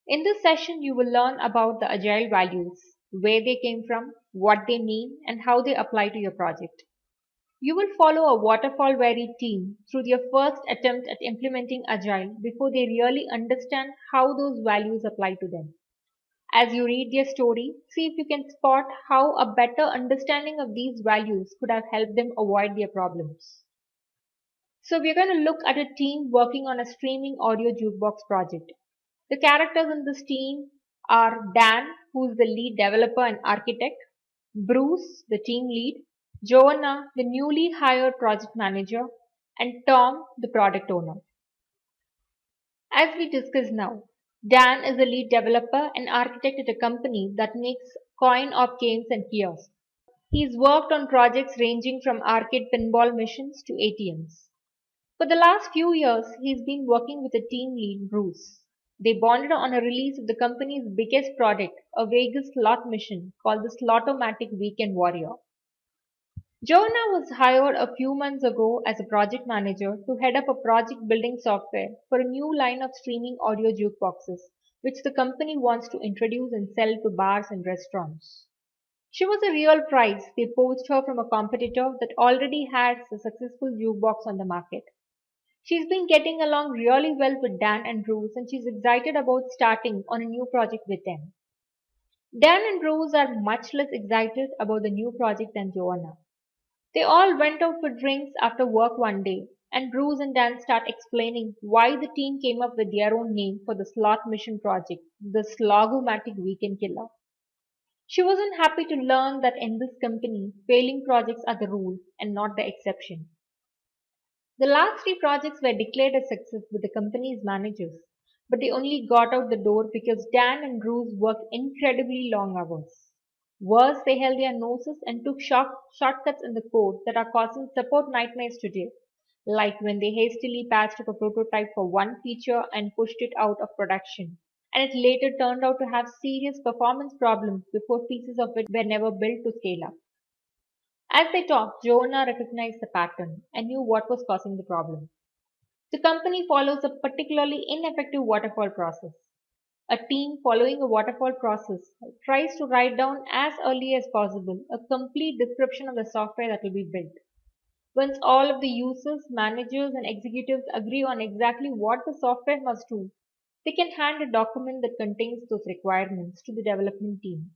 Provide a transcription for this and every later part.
In this session, you will learn about the Agile values, where they came from, what they mean, and how they apply to your project. You will follow a waterfall varied team through their first attempt at implementing Agile before they really understand how those values apply to them. As you read their story, see if you can spot how a better understanding of these values could have helped them avoid their problems. So, we're going to look at a team working on a streaming audio jukebox project. The characters in this team are Dan, who's the lead developer and architect, Bruce, the team lead, Joanna, the newly hired project manager, and Tom, the product owner. As we discuss now, Dan is a lead developer and architect at a company that makes coin op games and kiosks. He's worked on projects ranging from arcade pinball missions to ATMs. For the last few years, he's been working with a team lead, Bruce. They bonded on a release of the company's biggest product, a Vegas slot machine called the Slotomatic Weekend Warrior. Joanna was hired a few months ago as a project manager to head up a project building software for a new line of streaming audio jukeboxes, which the company wants to introduce and sell to bars and restaurants. She was a real prize. They poached her from a competitor that already had a successful jukebox on the market. She's been getting along really well with Dan and Bruce, and she's excited about starting on a new project with them. Dan and Bruce are much less excited about the new project than Joanna. They all went out for drinks after work one day, and Bruce and Dan start explaining why the team came up with their own name for the slot mission project, the Slogomatic Weekend Killer. She wasn't happy to learn that in this company, failing projects are the rule and not the exception. The last three projects were declared a success with the company's managers, but they only got out the door because Dan and Bruce worked incredibly long hours. Worse, they held their noses and took shortcuts in the code that are causing support nightmares today, like when they hastily patched up a prototype for one feature and pushed it out of production, and it later turned out to have serious performance problems before pieces of it were never built to scale up. As they talked, Joanna recognized the pattern and knew what was causing the problem. The company follows a particularly ineffective waterfall process. A team following a waterfall process tries to write down as early as possible a complete description of the software that will be built. Once all of the users, managers, and executives agree on exactly what the software must do, they can hand a document that contains those requirements to the development team.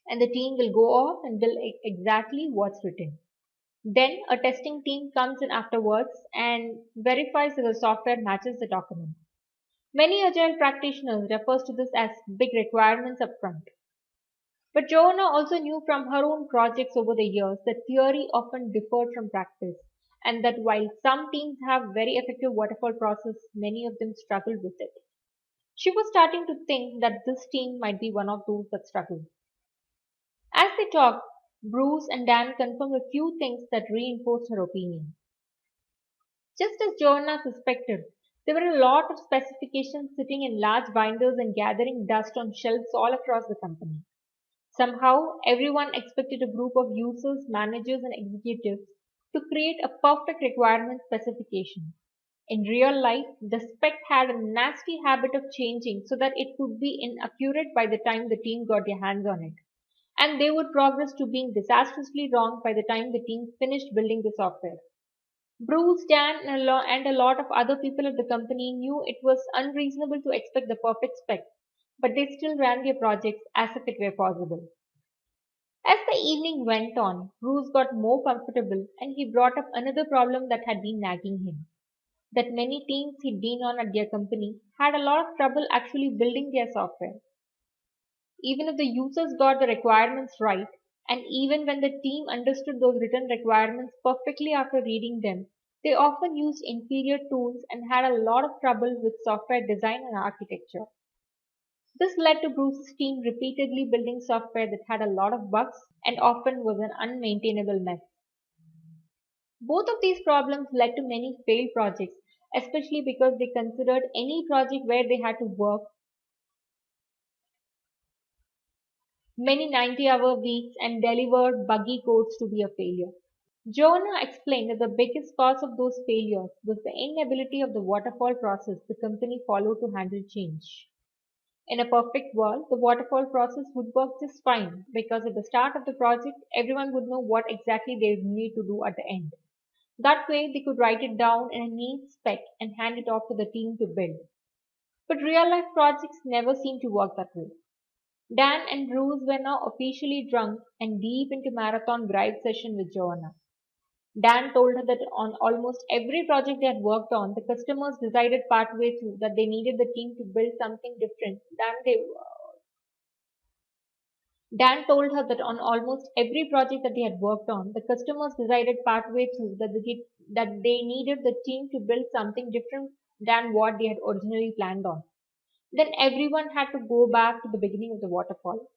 And the team will go off and build exactly what's written. Then a testing team comes in afterwards and verifies that the software matches the document. Many agile practitioners refers to this as big requirements upfront. But Joanna also knew from her own projects over the years that theory often differed from practice, and that while some teams have very effective waterfall process, many of them struggle with it. She was starting to think that this team might be one of those that struggle. As they talked, Bruce and Dan confirmed a few things that reinforced her opinion. Just as Joanna suspected, there were a lot of specifications sitting in large binders and gathering dust on shelves all across the company. Somehow, everyone expected a group of users, managers, and executives to create a perfect requirement specification. In real life, the spec had a nasty habit of changing so that it could be inaccurate by the time the team got their hands on it. And they would progress to being disastrously wrong by the time the team finished building the software. Bruce, Dan, and a lot of other people at the company knew it was unreasonable to expect the perfect spec, but they still ran their projects as if it were possible. As the evening went on, Bruce got more comfortable and he brought up another problem that had been nagging him. That many teams he'd been on at their company had a lot of trouble actually building their software. Even if the users got the requirements right, and even when the team understood those written requirements perfectly after reading them, they often used inferior tools and had a lot of trouble with software design and architecture. This led to Bruce's team repeatedly building software that had a lot of bugs and often was an unmaintainable mess. Both of these problems led to many failed projects, especially because they considered any project where they had to work many 90-hour weeks and delivered buggy codes to be a failure. Joanna explained that the biggest cause of those failures was the inability of the waterfall process the company followed to handle change. In a perfect world, the waterfall process would work just fine because at the start of the project, everyone would know what exactly they need to do at the end. That way, they could write it down in a neat spec and hand it off to the team to build. But real life projects never seem to work that way. Dan and Bruce were now officially drunk and deep into marathon gripe session with Joanna. Dan told her that on almost every project they had worked on, the customers decided partway through that they needed the team to build something different than they. Dan told her that on almost every project that they had worked on, the customers decided partway through that they needed the team to build something different than what they had originally planned on. Then everyone had to go back to the beginning of the waterfall.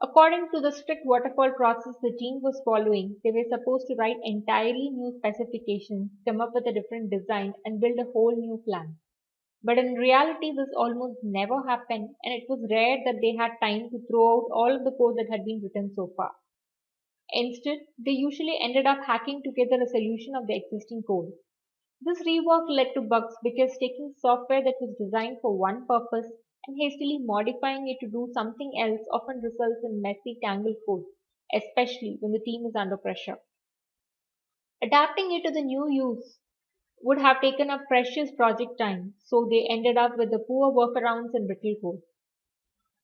According to the strict waterfall process the team was following, they were supposed to write entirely new specifications, come up with a different design, and build a whole new plan. But in reality, this almost never happened, and it was rare that they had time to throw out all of the code that had been written so far. Instead, they usually ended up hacking together a solution of the existing code. This rework led to bugs because taking software that was designed for one purpose and hastily modifying it to do something else often results in messy, tangled code, especially when the team is under pressure. Adapting it to the new use would have taken up precious project time, so they ended up with the poor workarounds and brittle code.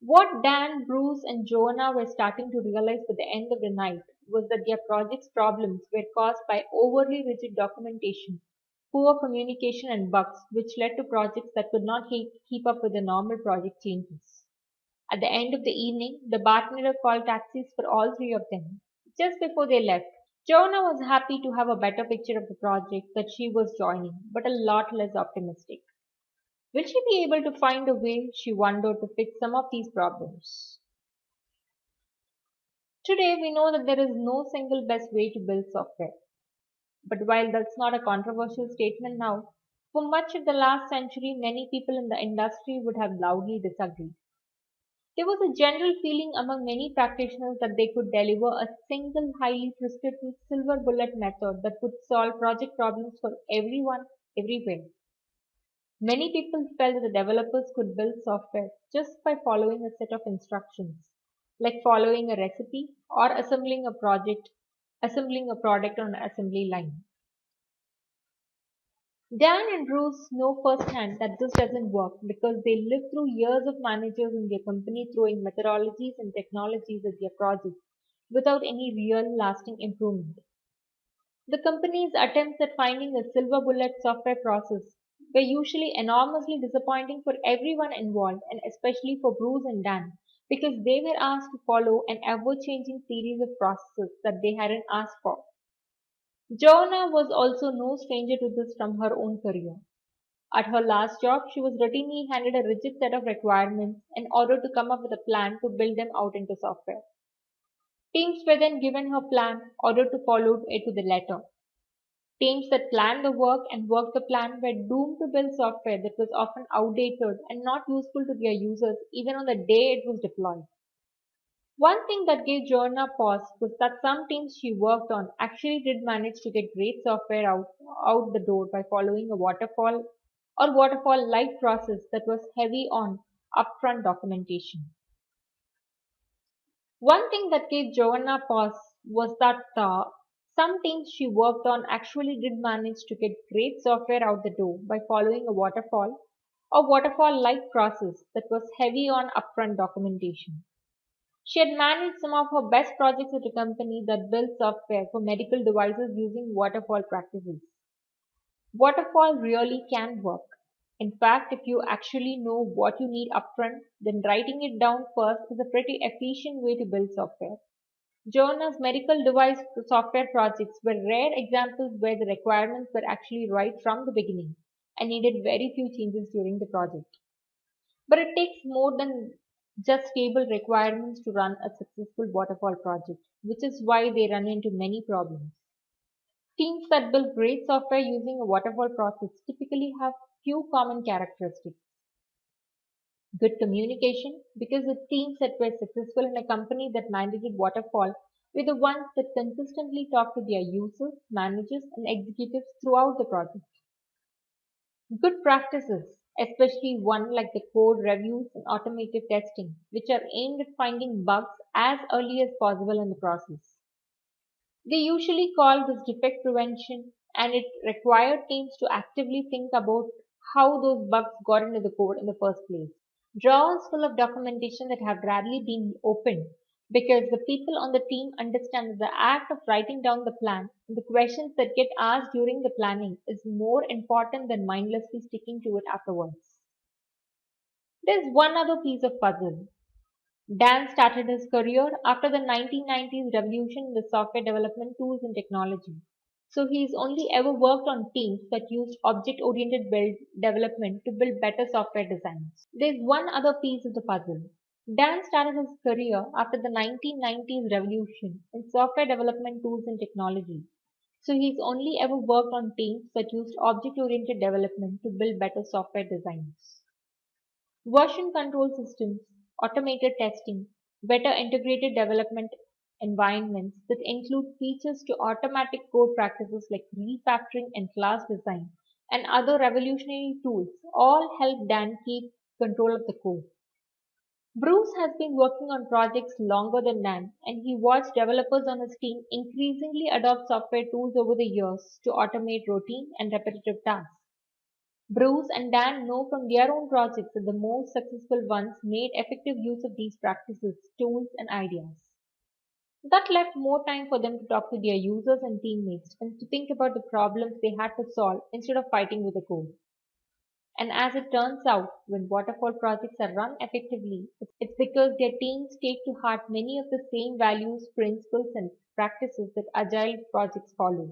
What Dan, Bruce, and Joanna were starting to realize by the end of the night was that their project's problems were caused by overly rigid documentation, poor communication, and bugs, which led to projects that could not keep up with the normal project changes. At the end of the evening, the bartender called taxis for all three of them. Just before they left, Joanna was happy to have a better picture of the project that she was joining, but a lot less optimistic. Will she be able to find a way, she wondered, to fix some of these problems? Today, we know that there is no single best way to build software. But while that's not a controversial statement now, for much of the last century, many people in the industry would have loudly disagreed. There was a general feeling among many practitioners that they could deliver a single highly prescriptive silver bullet method that would solve project problems for everyone, everywhere. Many people felt that the developers could build software just by following a set of instructions, like following a recipe or assembling a product on an assembly line. Dan and Bruce know firsthand that this doesn't work because they lived through years of managers in their company throwing methodologies and technologies at their projects without any real lasting improvement. The company's attempts at finding a silver bullet software process were usually enormously disappointing for everyone involved and especially for Bruce and Dan because they were asked to follow an ever changing series of processes that they hadn't asked for. Joanna was also no stranger to this from her own career. At her last job, she was routinely handed a rigid set of requirements and ordered to come up with a plan to build them out into software. Teams were then given her plan, ordered to follow it to the letter. Teams that planned the work and worked the plan were doomed to build software that was often outdated and not useful to their users even on the day it was deployed. One thing that gave Joanna pause was that some teams she worked on actually did manage to get great software out the door by following a waterfall-like process that was heavy on upfront documentation. One thing that gave Joanna pause was that some teams she worked on actually did manage to get great software out the door by following a waterfall-like process that was heavy on upfront documentation. She had managed some of her best projects at a company that built software for medical devices using waterfall practices. Waterfall really can work. In fact, if you actually know what you need upfront, then writing it down first is a pretty efficient way to build software. Joanna's medical device software projects were rare examples where the requirements were actually right from the beginning and needed very few changes during the project. But it takes more than just stable requirements to run a successful waterfall project, which is why they run into many problems. Teams that build great software using a waterfall process typically have few common characteristics. Good communication, because the teams that were successful in a company that mandated waterfall were the ones that consistently talked to their users, managers, and executives throughout the project. Good practices, especially one like the code reviews and automated testing, which are aimed at finding bugs as early as possible in the process. They usually call this defect prevention, and it required teams to actively think about how those bugs got into the code in the first place. Drawers full of documentation that have rarely been opened because the people on the team understand that the act of writing down the plan and the questions that get asked during the planning is more important than mindlessly sticking to it afterwards. There's one other piece of puzzle. Dan started his career after the 1990s revolution in the software development tools and technology. So he's only ever worked on teams that used object-oriented build development to build better software designs. There's one other piece of the puzzle. Dan started his career after the 1990s revolution in software development tools and technology. So he's only ever worked on teams that used object-oriented development to build better software designs. Version control systems, automated testing, better integrated development environments that include features to automatic code practices like refactoring and class design, and other revolutionary tools all help Dan keep control of the code. Bruce has been working on projects longer than Dan, and he watched developers on his team increasingly adopt software tools over the years to automate routine and repetitive tasks. Bruce and Dan know from their own projects that the most successful ones made effective use of these practices, tools, and ideas. That left more time for them to talk to their users and teammates and to think about the problems they had to solve instead of fighting with the code. And as it turns out, when waterfall projects are run effectively, it's because their teams take to heart many of the same values, principles, and practices that agile projects follow.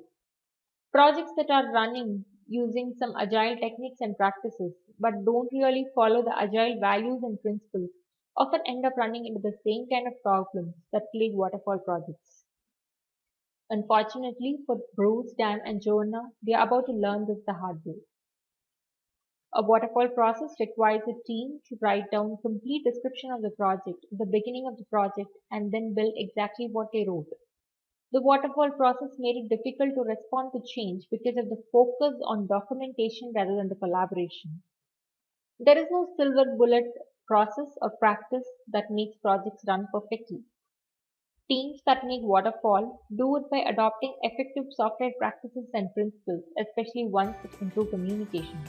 Projects that are running using some agile techniques and practices but don't really follow the agile values and principles often end up running into the same kind of problems that plague waterfall projects. Unfortunately for Bruce, Dan, and Joanna, they are about to learn this the hard way. A waterfall process requires a team to write down a complete description of the project at the beginning of the project and then build exactly what they wrote. The waterfall process made it difficult to respond to change because of the focus on documentation rather than the collaboration. There is no silver bullet process or practice that makes projects run perfectly. Teams that make waterfall do it by adopting effective software practices and principles, especially ones that improve communication.